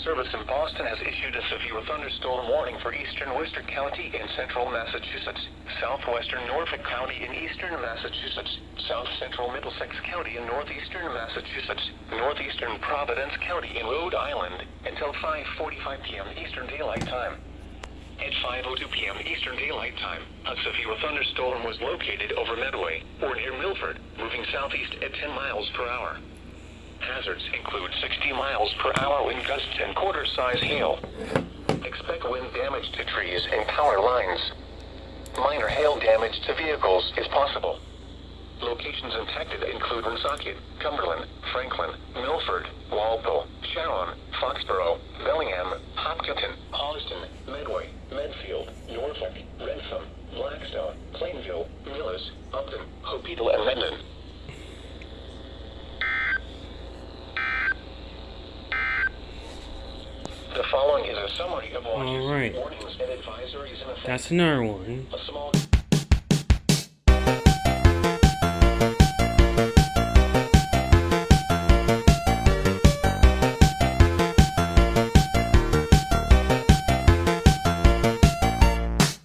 Service in Boston has issued a severe thunderstorm warning for eastern Worcester County in central Massachusetts, southwestern Norfolk County in eastern Massachusetts, south central Middlesex County in northeastern Massachusetts, northeastern Providence County in Rhode Island, until 5:45 p.m. Eastern Daylight Time. At 5:02 p.m. Eastern Daylight Time, a severe thunderstorm was located over Medway, or near Milford, moving southeast at 10 miles per hour. Hazards include 60 miles per hour wind gusts and quarter-size hail. Expect wind damage to trees and power lines. Minor hail damage to vehicles is possible. Locations impacted include Woonsocket, Cumberland, Franklin, Milford, Walpole, Sharon, Foxborough, Bellingham, Hopkinton, Austin, Medway, Medfield, Norfolk, Wrentham, Blackstone, Plainville, Millis, Upton, Hospital, and Mendon. The following is a summary of warnings and advisories in effect. That's another one. A small